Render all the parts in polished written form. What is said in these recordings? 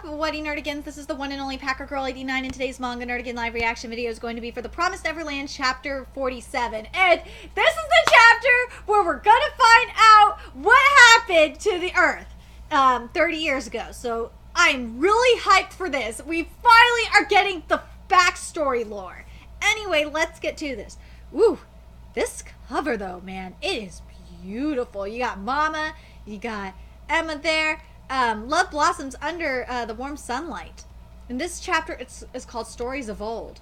up, What Nerdigans? This is the one and only Packer Girl 89, and today's Manga Nerdigan live reaction video is going to be for The Promised Neverland chapter 47. And this is the chapter where we're gonna find out what happened to the Earth 30 years ago. So I'm really hyped for this. We finally are getting the backstory lore. Anyway, let's get to this. Woo! This cover though, man, it is beautiful. You got Mama, you got Emma there. Love blossoms under the warm sunlight. In this chapter, it's called Stories of Old.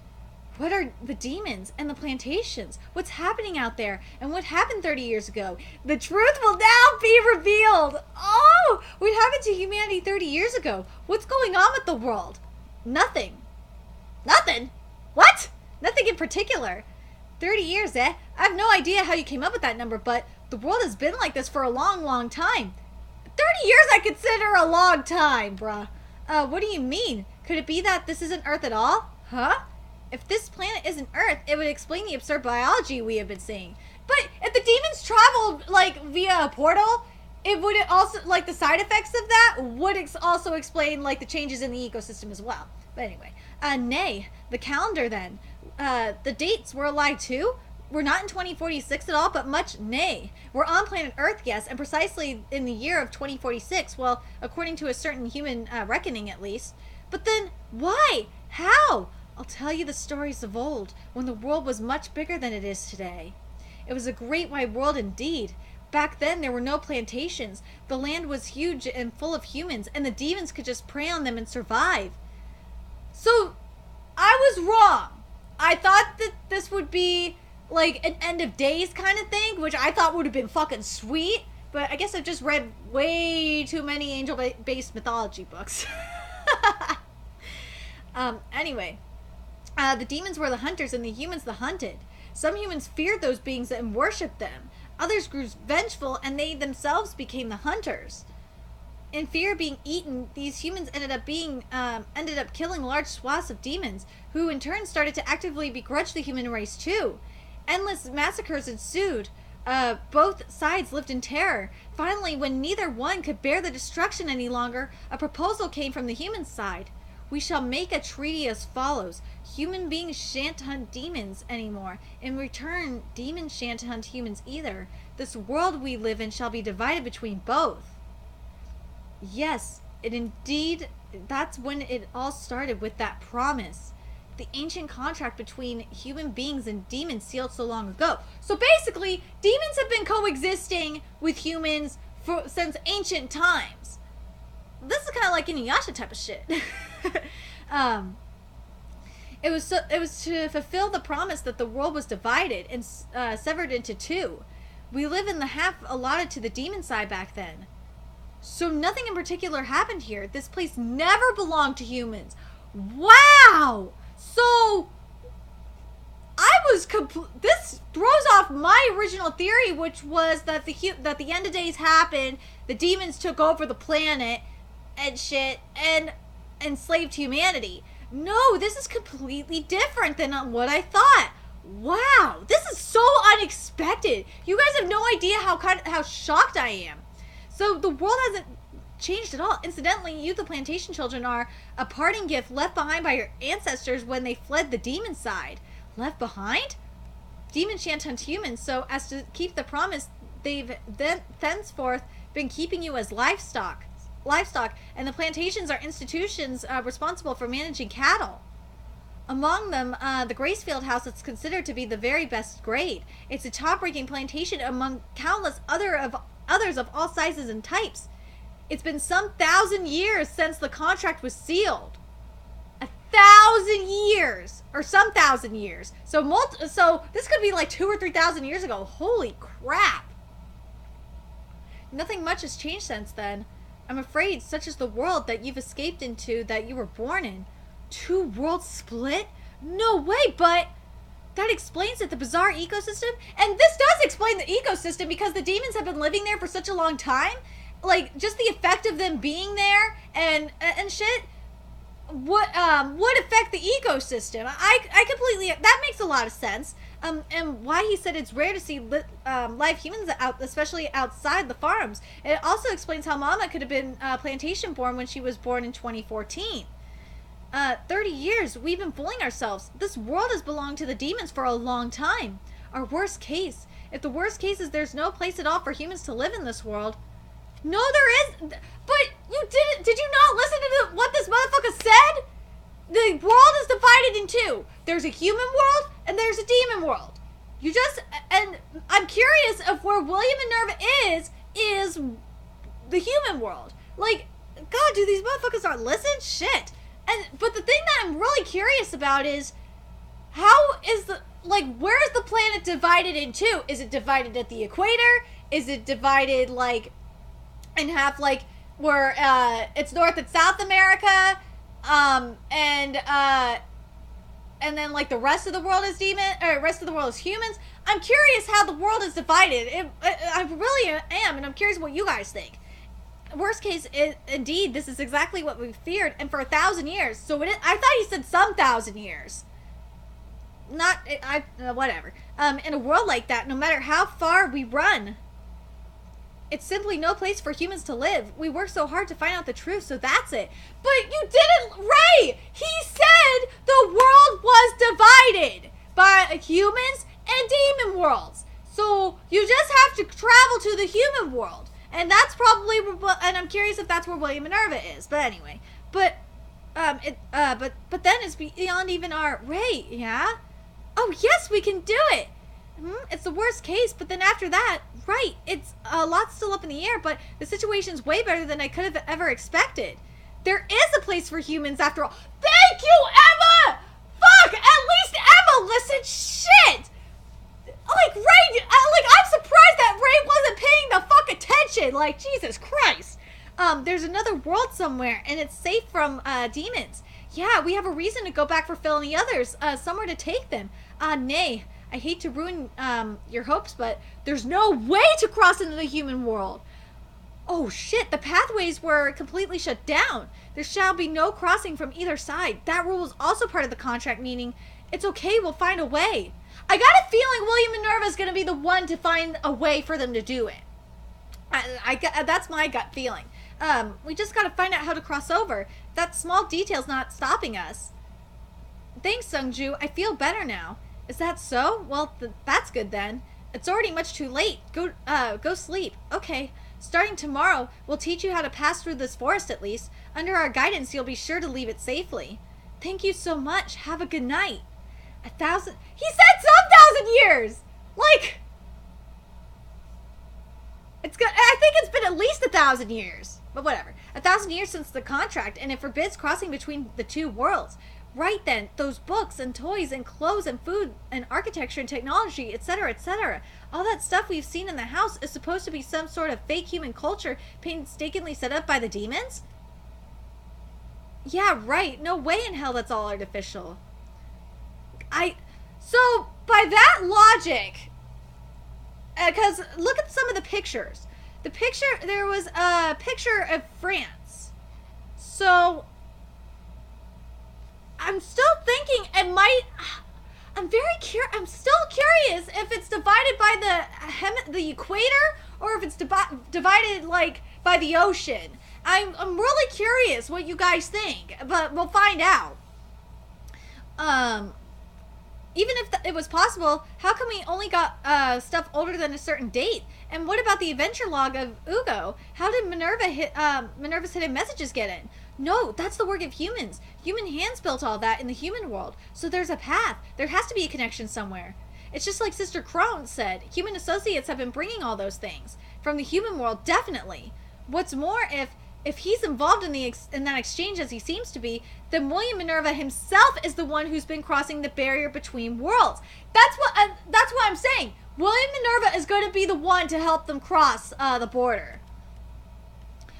What are the demons and the plantations? What's happening out there? And what happened 30 years ago? The truth will now be revealed. Oh, what happened to humanity 30 years ago? What's going on with the world? Nothing. Nothing? What? Nothing in particular. 30 years, eh? I have no idea how you came up with that number, but the world has been like this for a long, long time. 30 years I consider a long time, bruh. What do you mean? Could it be that this isn't Earth at all? Huh? If this planet isn't Earth, it would explain the absurd biology we have been seeing. But if the demons traveled, like, via a portal, it would also, like, the side effects of that would also explain, like, the changes in the ecosystem as well. But anyway, nay, the calendar then. The dates were a lie too? We're not in 2046 at all, but much nay. We're on planet Earth, yes, and precisely in the year of 2046, well, according to a certain human reckoning at least. But then, why? How? I'll tell you the stories of old, when the world was much bigger than it is today. It was a great wide world indeed. Back then, there were no plantations. The land was huge and full of humans, and the demons could just prey on them and survive. So, I was wrong. I thought that this would be like an end of days kind of thing, which I thought would have been fucking sweet, but I guess I've just read way too many angel-based mythology books. Anyway, the demons were the hunters and the humans the hunted. Some humans feared those beings and worshipped them. Others grew vengeful and they themselves became the hunters. In fear of being eaten, these humans ended up killing large swaths of demons, who in turn started to actively begrudge the human race too. Endless massacres ensued. Both sides lived in terror. Finally, when neither one could bear the destruction any longer, a proposal came from the human side. We shall make a treaty as follows. Human beings shan't hunt demons anymore. In return, demons shan't hunt humans either. This world we live in shall be divided between both. Yes, that's when it all started, with that promise. The ancient contract between human beings and demons sealed so long ago. So basically, demons have been coexisting with humans since ancient times. This is kind of like Inuyasha type of shit. It was to fulfill the promise that the world was divided and severed into two. We live in the half allotted to the demon side back then. So nothing in particular happened here. This place never belonged to humans. Wow! So, this throws off my original theory, which was that the end of days happened, the demons took over the planet and shit, and enslaved humanity. No, this is completely different than what I thought. Wow, this is so unexpected. You guys have no idea how shocked I am. So the world hasn't changed at all. Incidentally, you, the plantation children, are a parting gift left behind by your ancestors when they fled the demon side. Left behind? Demons shan't hunt humans, so as to keep the promise, they've thenceforth been keeping you as livestock, and the plantations are institutions responsible for managing cattle. Among them, the Gracefield House is considered to be the very best grade. It's a top-ranking plantation among countless others of all sizes and types. It's been some 1,000 years since the contract was sealed. 1,000 years, or some 1,000 years. So this could be like 2,000 or 3,000 years ago. Holy crap! Nothing much has changed since then. I'm afraid, such is the world that you've escaped into, that you were born in. Two worlds split? No way, but that explains it, the bizarre ecosystem. And this does explain the ecosystem, because the demons have been living there for such a long time. Like, just the effect of them being there and shit would affect the ecosystem. I completely, that makes a lot of sense. And why he said it's rare to see live humans out, especially outside the farms. It also explains how Mama could have been plantation born when she was born in 2014. 30 years, we've been fooling ourselves. This world has belonged to the demons for a long time. Our worst case. If the worst case is there's no place at all for humans to live in this world. No, there is. But you didn't. Did you not listen to what this motherfucker said? The world is divided in two. There's a human world and there's a demon world. And I'm curious if where William and Nerva is the human world. Like, God, do these motherfuckers not listen? Shit. But the thing that I'm really curious about is, how is where is the planet divided in two? Is it divided at the equator? Is it divided, like, in half, like, where, it's North and South America? And then, like, the rest of the world is rest of the world is humans. I'm curious how the world is divided. I really am, and I'm curious what you guys think. Worst case, indeed, this is exactly what we feared, and for 1,000 years. So I thought he said some 1,000 years. Whatever. In a world like that, no matter how far we run, it's simply no place for humans to live. We worked so hard to find out the truth, so that's it. But you didn't, Ray! He said the world was divided by humans and demon worlds. So you just have to travel to the human world. And that's probably, and I'm curious if that's where William Minerva is. But anyway, but then it's beyond even our, Ray, yeah? Oh yes, we can do it! It's the worst case, but then after that, right, it's a lot still up in the air, but the situation's way better than I could have ever expected. There is a place for humans after all. Thank you, Emma! Fuck! At least Emma listened. Shit! Like, Ray, I'm surprised that Ray wasn't paying the fuck attention. Like, Jesus Christ. There's another world somewhere, and it's safe from, demons. Yeah, we have a reason to go back for Phil and the others, somewhere to take them. Nay, I hate to ruin, your hopes, but there's no way to cross into the human world. Oh shit, the pathways were completely shut down. There shall be no crossing from either side. That rule is also part of the contract, meaning it's okay, we'll find a way. I got a feeling William Minerva is going to be the one to find a way for them to do it. That's my gut feeling. We just got to find out how to cross over. That small detail's not stopping us. Thanks, Sungju. I feel better now. Is that so? Well, that's good then. It's already much too late. Go sleep. Okay. Starting tomorrow, we'll teach you how to pass through this forest at least. Under our guidance, you'll be sure to leave it safely. Thank you so much. Have a good night. 1,000... He said some 1,000 years! Like... I think it's been at least 1,000 years. But whatever. 1,000 years since the contract, and it forbids crossing between the two worlds. Right then, those books and toys and clothes and food and architecture and technology, etc., etc. All that stuff we've seen in the house is supposed to be some sort of fake human culture painstakingly set up by the demons? Yeah, right. No way in hell that's all artificial. So, by that logic, because look at some of the pictures. There was a picture of France. So, I'm still thinking it might, I'm still curious if it's divided by the equator or if it's divided, like, by the ocean. I'm really curious what you guys think, but we'll find out. Even if it was possible, how come we only got stuff older than a certain date? And what about the adventure log of Ugo? How did Minerva's hidden messages get in? No, that's the work of humans. Human hands built all that in the human world. So there's a path. There has to be a connection somewhere. It's just like Sister Crone said. Human associates have been bringing all those things. From the human world, definitely. What's more, if he's involved in that exchange as he seems to be, then William Minerva himself is the one who's been crossing the barrier between worlds. That's what I'm saying. William Minerva is going to be the one to help them cross the border.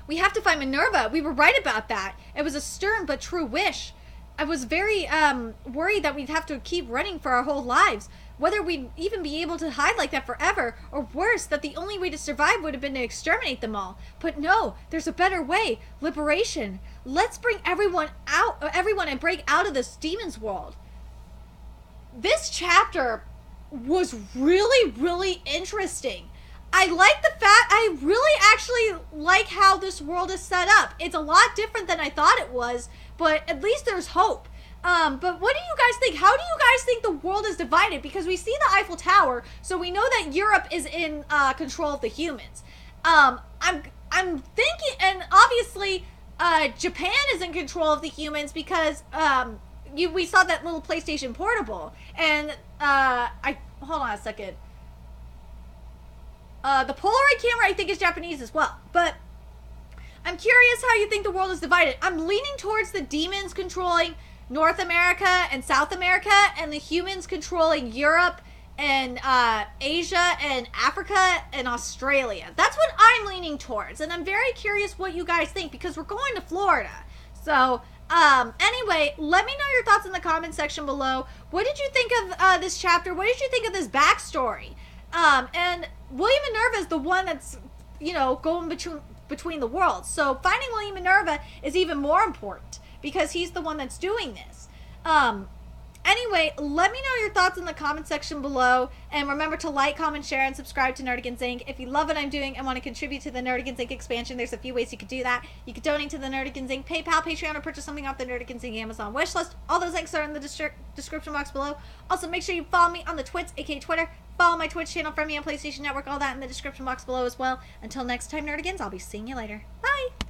We have to find Minerva. We were right about that. It was a stern but true wish. I was very worried that we'd have to keep running for our whole lives. Whether we'd even be able to hide like that forever, or worse, that the only way to survive would have been to exterminate them all. But no, there's a better way. Liberation. Let's bring everyone and break out of this demon's world. This chapter was really, really interesting. I like the fact, I really actually like how this world is set up. It's a lot different than I thought it was, but at least there's hope. But what do you guys think? How do you guys think the world is divided? Because we see the Eiffel Tower, so we know that Europe is in control of the humans. I'm thinking, and obviously, Japan is in control of the humans because we saw that little PlayStation Portable, and hold on a second. The Polaroid camera, I think, is Japanese as well. But I'm curious how you think the world is divided. I'm leaning towards the demons controlling North America and South America, and the humans controlling Europe and Asia and Africa and Australia. That's what I'm leaning towards. And I'm very curious what you guys think, because we're going to Florida. So, anyway, let me know your thoughts in the comment section below. What did you think of this chapter? What did you think of this backstory? And William Minerva is the one that's, going between the worlds. So finding William Minerva is even more important because he's the one that's doing this. Anyway, let me know your thoughts in the comment section below. And remember to like, comment, share, and subscribe to Nerdigans Inc. If you love what I'm doing and want to contribute to the Nerdigans Inc. expansion, there's a few ways you could do that. You could donate to the Nerdigans Inc. PayPal, Patreon, or purchase something off the Nerdigans Inc. Amazon wishlist. All those links are in the description box below. Also, make sure you follow me on the Twits, aka Twitter. Follow my Twitch channel, friend me on PlayStation Network, all that in the description box below as well. Until next time, Nerdigans, I'll be seeing you later. Bye!